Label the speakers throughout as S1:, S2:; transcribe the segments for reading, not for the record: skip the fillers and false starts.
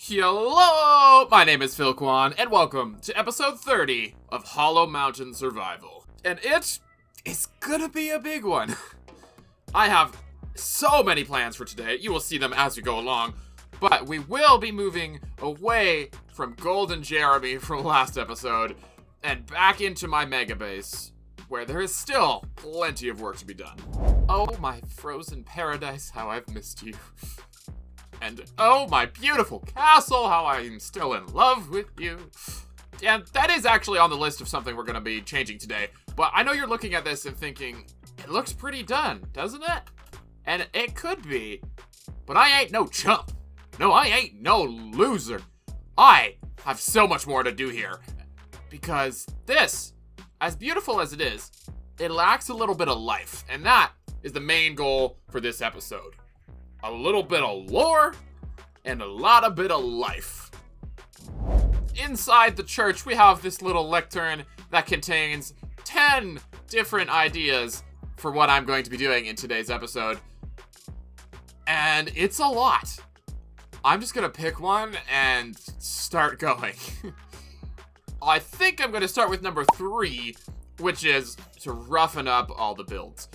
S1: Hello! My name is Filqon, and welcome to episode 30 of Hollow Mountain Survival. And it is gonna be a big one. I have so many plans for today. You will see them as we go along. But we will be moving away from Golden Jeremy from last episode and back into my Megabase, where there is still plenty of work to be done. Oh, my frozen paradise, how I've missed you. And oh, my beautiful castle, how I'm still in love with you. And that is actually on the list of something we're going to be changing today. But I know you're looking at this and thinking, it looks pretty done, doesn't it? And it could be. But I ain't no chump. No, I ain't no loser. I have so much more to do here. Because this, as beautiful as it is, it lacks a little bit of life. And that is the main goal for this episode. A little bit of lore, and a lot of bit of life. Inside the church, we have this little lectern that contains 10 different ideas for what I'm going to be doing in today's episode. And it's a lot. I'm just gonna pick one and start going. I think I'm gonna start with number 3, which is to roughen up all the builds.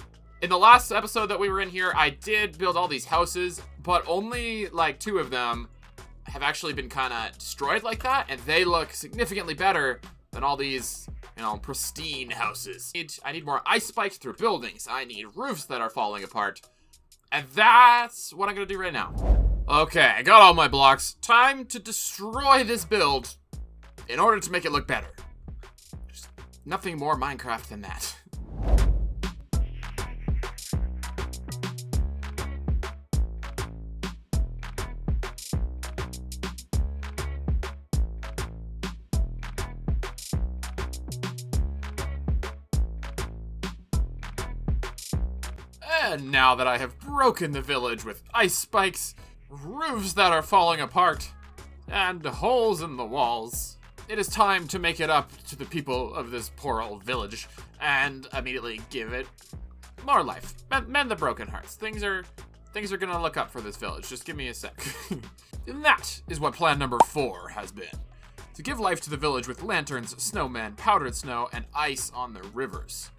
S1: In the last episode that we were in here, I did build all these houses, but only like 2 of them have actually been kind of destroyed like that, and they look significantly better than all these, pristine houses. I need more ice spikes through buildings. I need roofs that are falling apart. And that's what I'm gonna do right now. Okay, I got all my blocks. Time to destroy this build in order to make it look better. There's nothing more Minecraft than that. And now that I have broken the village with ice spikes, roofs that are falling apart, and holes in the walls, it is time to make it up to the people of this poor old village and immediately give it more life. Mend the broken hearts. Things are gonna look up for this village. Just give me a sec. And that is what plan number 4 has been. To give life to the village with lanterns, snowmen, powdered snow, and ice on the rivers.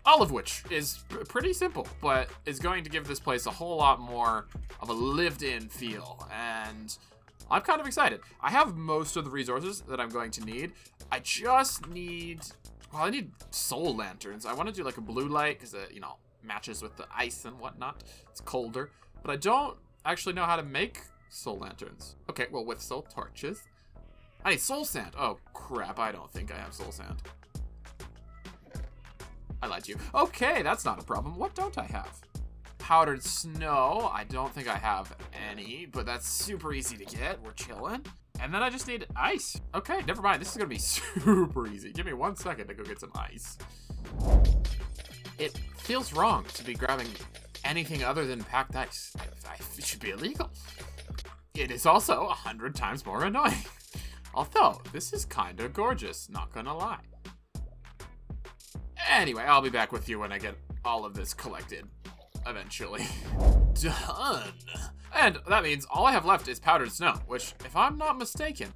S1: All of which is pretty simple, but is going to give this place a whole lot more of a lived-in feel, and I'm kind of excited. I have most of the resources that I'm going to need. I just need, I need soul lanterns. I want to do like a blue light because it, matches with the ice and whatnot. It's colder, but I don't actually know how to make soul lanterns. Okay, well, with soul torches. I need soul sand. Oh, crap, I don't think I have soul sand. I lied to you. Okay, that's not a problem. What don't I have? Powdered snow. I don't think I have any, but that's super easy to get. We're chilling. And then I just need ice. Okay, never mind. This is going to be super easy. Give me 1 second to go get some ice. It feels wrong to be grabbing anything other than packed ice. It should be illegal. It is also 100 times more annoying. Although, this is kind of gorgeous, not gonna lie. Anyway, I'll be back with you when I get all of this collected, eventually. Done! And that means all I have left is powdered snow, which, if I'm not mistaken,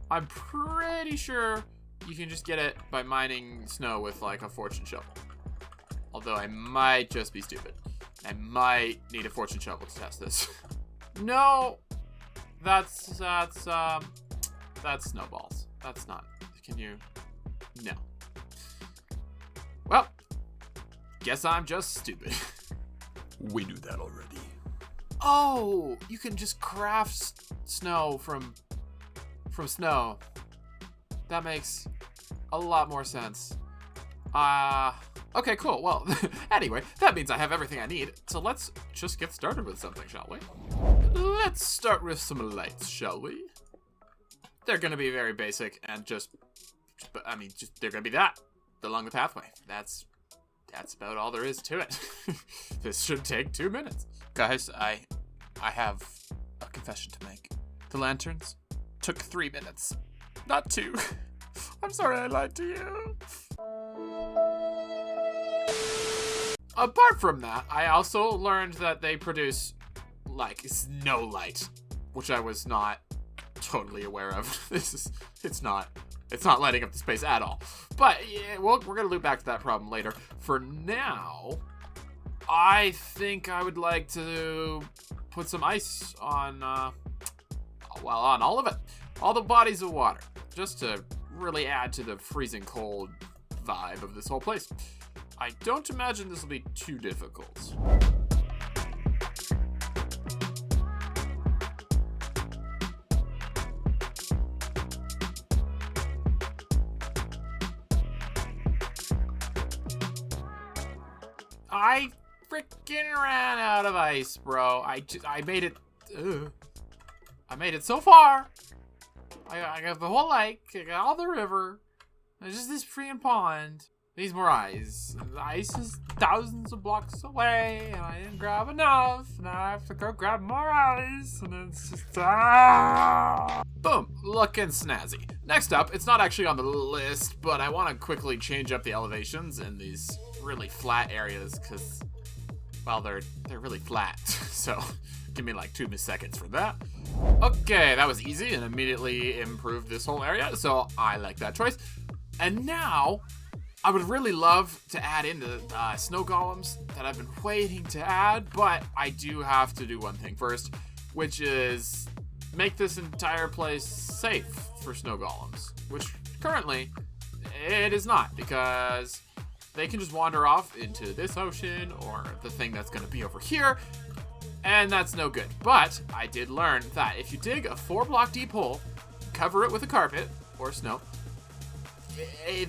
S1: I'm pretty sure you can just get it by mining snow with, like, a fortune shovel. Although I might just be stupid. I might need a fortune shovel to test this. No! That's snowballs. That's not, can you? No. Well, guess I'm just stupid.
S2: We knew that already.
S1: Oh, you can just craft snow from snow. That makes a lot more sense. Okay, cool. Well, anyway, that means I have everything I need. So let's just get started with something, shall we? Let's start with some lights, shall we? They're gonna be very basic and just they're gonna be that. Along the pathway. That's about all there is to it. This should take 2 minutes. Guys, I have a confession to make. The lanterns took 3 minutes, not 2. I'm sorry I lied to you. Apart from that, I also learned that they produce like snow light, which I was not totally aware of. It's not lighting up the space at all. But yeah, well, we're gonna loop back to that problem later. For now, I think I would like to put some ice on, well, on all of it. All the bodies of water. Just to really add to the freezing cold vibe of this whole place. I don't imagine this will be too difficult. I freaking ran out of ice, bro. I made it. I made it so far. I got the whole lake. I got all the river. There's just this freaking pond. Needs more ice. And the ice is thousands of blocks away, and I didn't grab enough. Now I have to go grab more ice, and it's just boom, looking snazzy. Next up, it's not actually on the list, but I want to quickly change up the elevations in these really flat areas because, well, they're really flat. So give me like 2 seconds for that. Okay, that was easy and immediately improved this whole area, so I like that choice. And now I would really love to add in the snow golems that I've been waiting to add, but I do have to do one thing first, which is make this entire place safe for snow golems, which currently it is not, because they can just wander off into this ocean or the thing that's going to be over here, and that's no good. But I did learn that if you dig a 4-block deep hole, cover it with a carpet or snow,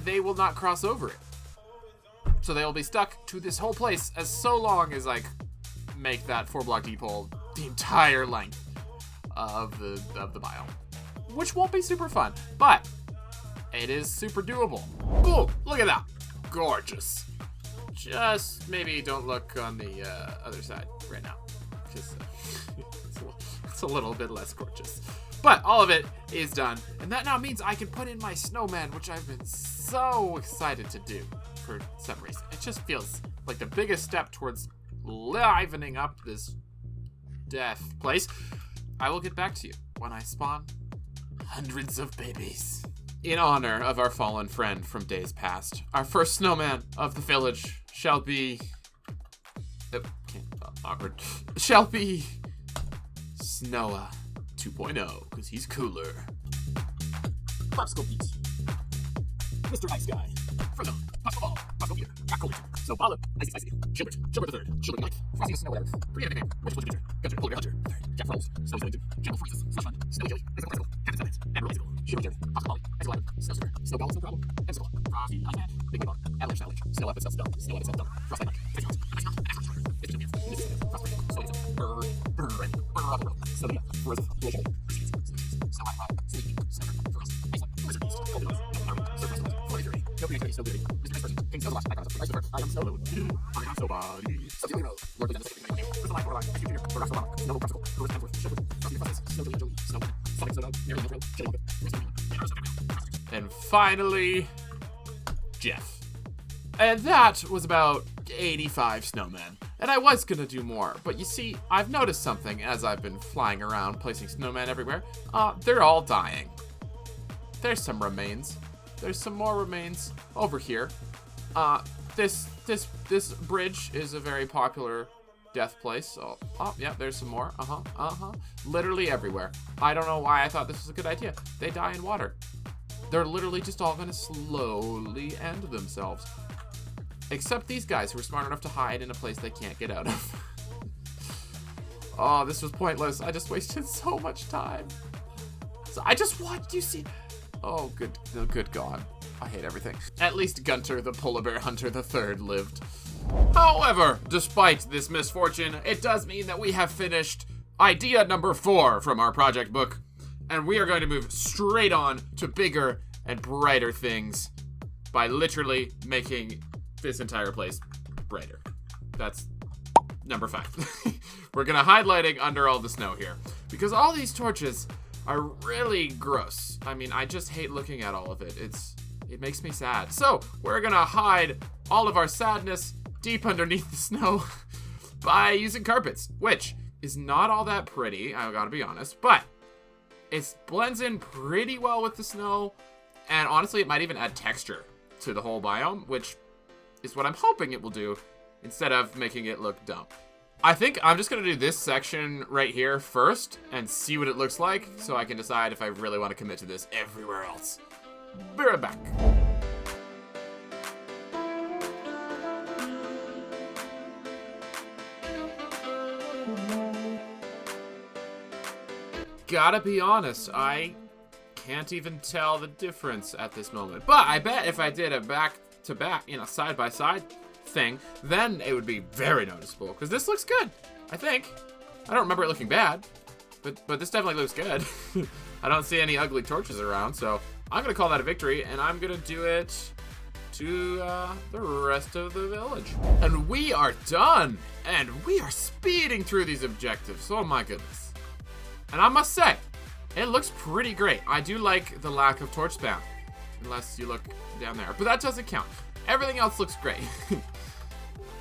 S1: they will not cross over it. So they will be stuck to this whole place as so long as I make that 4-block deep hole the entire length of the biome, which won't be super fun, but it is super doable. Boom! Look at that, gorgeous. Just maybe don't look on the other side right now, because it's a little bit less gorgeous. But all of it is done, and that now means I can put in my snowman, which I've been so excited to do for some reason. It just feels like the biggest step towards livening up this death place. I will get back to you when I spawn hundreds of babies. In honor of our fallen friend from days past, our first snowman of the village shall be... awkward. Shall be... Snowa 2.0, because he's cooler.
S3: Popsicle Beats. Mr. Ice Guy. Frozen. Popsicle Ball. Popsicle Beer. Cat Cola. Snow Bala. Icy Icy. Gilbert. Gilbert the Third. Gilbert the Ninth. Frosty the Snow Whatever. Creative nickname. Witch Witch Gunter. Gunter. Polar Bear Hunter. Jack Frost. Snow Snowington. General Freezes. Slush Fund. Snowy Jelly. Icicle Icicle. Captain Silence. Amber Icicle. Sugar Jerry. Popsicle Molly. Icicle Island. Snow Super. Snow Ball. Snow Problem. Icicle. Frosty. Ice Man. Big Bug. Avalanche Avalanche. Snow Up Itself Spell. Snow Up Itself Dump. Frost Mike. Ice House. Ice House. Ice House. It's Jimmy. Mississippi. Frost Break. Snow Diesel. Burr. Burr. Burr. Burr. Burr. Snow Dia. Frozen. Blow Jelly. Snow High Five. Sleepy. Snowbird. Frost. Ice One. Blizzard Beast. Golden Ice. Golden Army. Surf Festival. Flurry Fury. No Creativity. Snow Beauty. Mr. Ice Person. King Snow the Watch. I promise. Ice the First. I am Snow Moon. I am Snow Body. Snow Feeling Rose. Lord Lieutenant. Second Name. Crystal Line. Borderline. Ice Junior. Rock Snow Snow Popsicle. Lord Hemsworth. Sugar. Frosty Fuzzies. Snow Jelly. Jelly. Snow Woman. Sonic Snow Dog. Mary Milk Road. Jelly Muppet. Rest of
S1: And finally, Jeff. And that was about 85 snowmen. And I was gonna do more, but you see, I've noticed something as I've been flying around placing snowmen everywhere. They're all dying. There's some remains. There's some more remains over here. This bridge is a very popular death place. So, yeah, there's some more. Literally everywhere. I don't know why I thought this was a good idea. They die in water. They're literally just all gonna slowly end themselves. Except these guys who are smart enough to hide in a place they can't get out of. Oh, this was pointless. I just wasted so much time. So I just watched you see. Oh, good God. I hate everything. At least Gunter, the Polar Bear Hunter the Third, lived. However, despite this misfortune, it does mean that we have finished idea number 4 from our project book, and we are going to move straight on to bigger and brighter things by literally making this entire place brighter. That's number 5. We're gonna highlighting under all the snow here, because all these torches are really gross. I mean, I just hate looking at all of it. It makes me sad. So we're gonna hide all of our sadness deep underneath the snow by using carpets, which is not all that pretty, I gotta be honest, but It blends in pretty well with the snow, and honestly, it might even add texture to the whole biome, which is what I'm hoping it will do, instead of making it look dumb. I think I'm just gonna do this section right here first, and see what it looks like, so I can decide if I really want to commit to this everywhere else. Be right back. Gotta be honest, I can't even tell the difference at this moment. But I bet if I did a back-to-back, side-by-side thing, then it would be very noticeable. Because this looks good, I think. I don't remember it looking bad, but this definitely looks good. I don't see any ugly torches around, so I'm gonna call that a victory, and I'm gonna do it to the rest of the village. And we are done, and we are speeding through these objectives. Oh my goodness. And I must say, it looks pretty great. I do like the lack of torch spam, unless you look down there, but that doesn't count. Everything else looks great.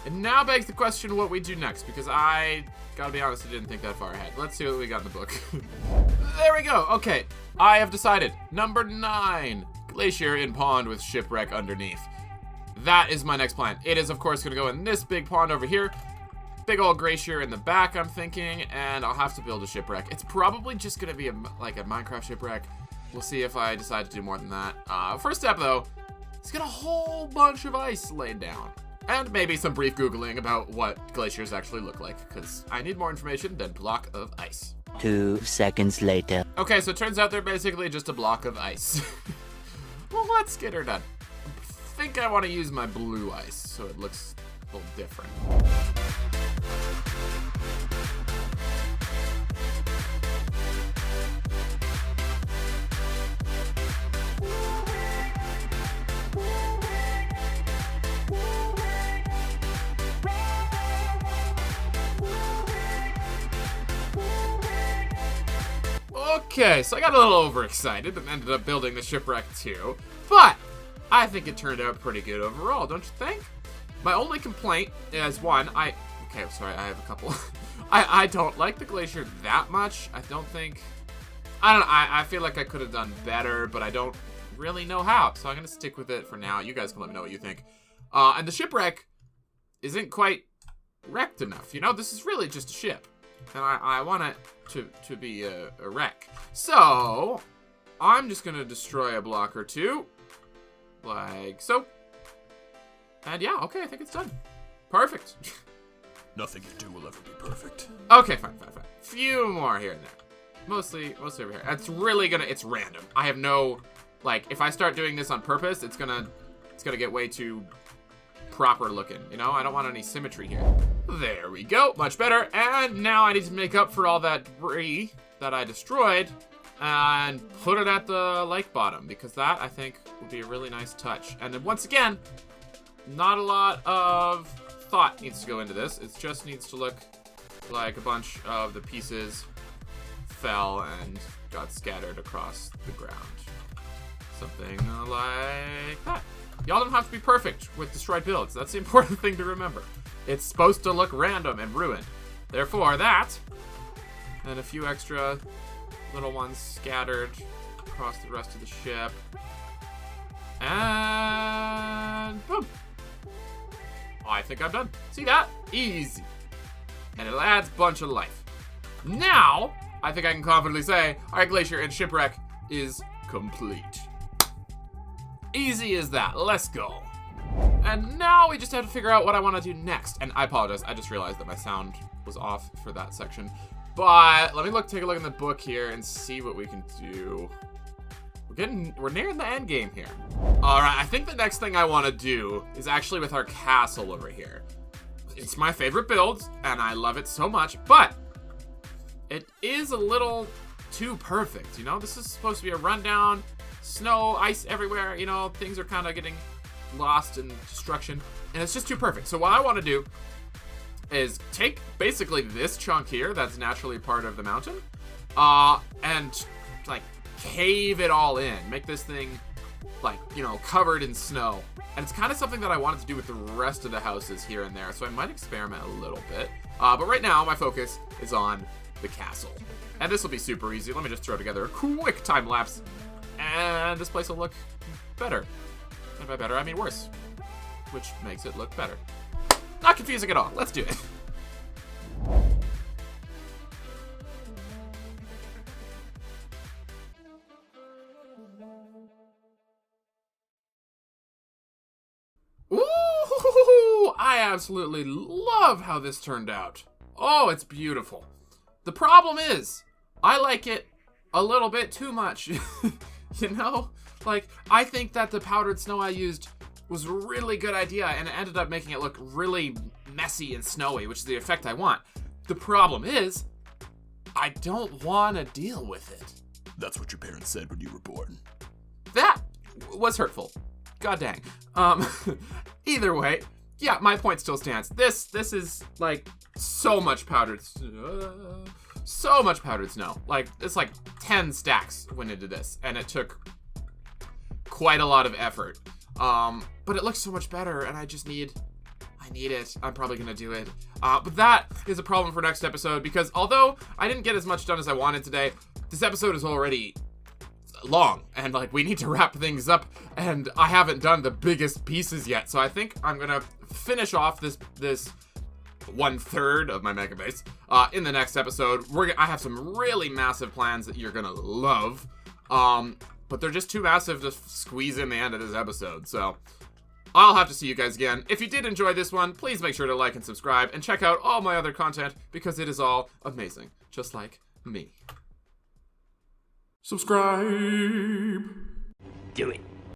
S1: And now begs the question what we do next, because I gotta be honest, I didn't think that far ahead. Let's see what we got in the book. There we go. Okay, I have decided. Number 9, glacier in pond with shipwreck underneath. That is my next plan. It is, of course, gonna go in this big pond over here. Big old glacier in the back, I'm thinking, and I'll have to build a shipwreck. It's probably just gonna be like a Minecraft shipwreck. We'll see if I decide to do more than that. First step, though, is get a whole bunch of ice laid down. And maybe some brief Googling about what glaciers actually look like, because I need more information than block of ice.
S4: 2 seconds later.
S1: Okay, so it turns out they're basically just a block of ice. Well, let's get her done. I think I want to use my blue ice, so it looks a little different. Okay, so I got a little overexcited and ended up building the shipwreck too, but I think it turned out pretty good overall, don't you think? My only complaint is one, I have a couple. I don't like the glacier that much. I don't know, I feel like I could have done better, but I don't really know how, so I'm gonna stick with it for now. You guys can let me know what you think. And the shipwreck isn't quite wrecked enough, this is really just a ship. And I want it to be a wreck. So, I'm just going to destroy a block or two. Like so. And yeah, okay, I think it's done. Perfect.
S2: Nothing you do will ever be perfect.
S1: Okay, fine. Few more here and there. Mostly over here. It's random. I have no, if I start doing this on purpose, it's gonna get way too proper looking, I don't want any symmetry here. There we go, much better. And now I need to make up for all that debris that I destroyed and put it at the lake bottom, because that, I think, would be a really nice touch. And then once again, not a lot of thought needs to go into this. It just needs to look like a bunch of the pieces fell and got scattered across the ground. Something like that. Y'all don't have to be perfect with destroyed builds. That's the important thing to remember. It's supposed to look random and ruined. Therefore, that, and a few extra little ones scattered across the rest of the ship. And boom. I think I'm done. See that? Easy. And it adds a bunch of life. Now, I think I can confidently say, our glacier and shipwreck is complete. Easy as that. Let's go. And now we just have to figure out what I want to do next. And I apologize. I just realized that my sound was off for that section. But let me take a look in the book here and see what we can do. We're nearing the end game here. All right, I think the next thing I want to do is actually with our castle over here. It's my favorite build, and I love it so much, but it is a little too perfect, This is supposed to be a rundown, snow, ice everywhere, things are kind of getting lost in destruction, and it's just too perfect. So what I want to do is take basically this chunk here that's naturally part of the mountain, and cave it all in, make this thing covered in snow. And it's kind of something that I wanted to do with the rest of the houses here and there, so I might experiment a little bit. But right now my focus is on the castle. And this will be super easy. Let me just throw together a quick time lapse. And this place will look better. And by better, I mean worse. Which makes it look better. Not confusing at all. Let's do it. Ooh, I absolutely love how this turned out. Oh, it's beautiful. The problem is, I like it a little bit too much. You know? Like, I think that the powdered snow I used was a really good idea, and it ended up making it look really messy and snowy, which is the effect I want. The problem is, I don't want to deal with it.
S2: That's what your parents said when you were born.
S1: That was hurtful. God dang. Either way, yeah, my point still stands. This is like so much powdered snow. Like, it's like 10 stacks went into this, and it took quite a lot of effort. But it looks so much better, and I need it. I'm probably gonna do it. But that is a problem for next episode, because although I didn't get as much done as I wanted today, this episode is already long, and like, we need to wrap things up, and I haven't done the biggest pieces yet, so I think I'm gonna finish off this 1/3 of my Megabase in the next episode. I have some really massive plans that you're gonna love, but they're just too massive to squeeze in the end of this episode, so I'll have to see you guys again. If you did enjoy this one, please make sure to like and subscribe, and check out all my other content, because it is all amazing, just like me.
S2: Subscribe.
S4: Do it.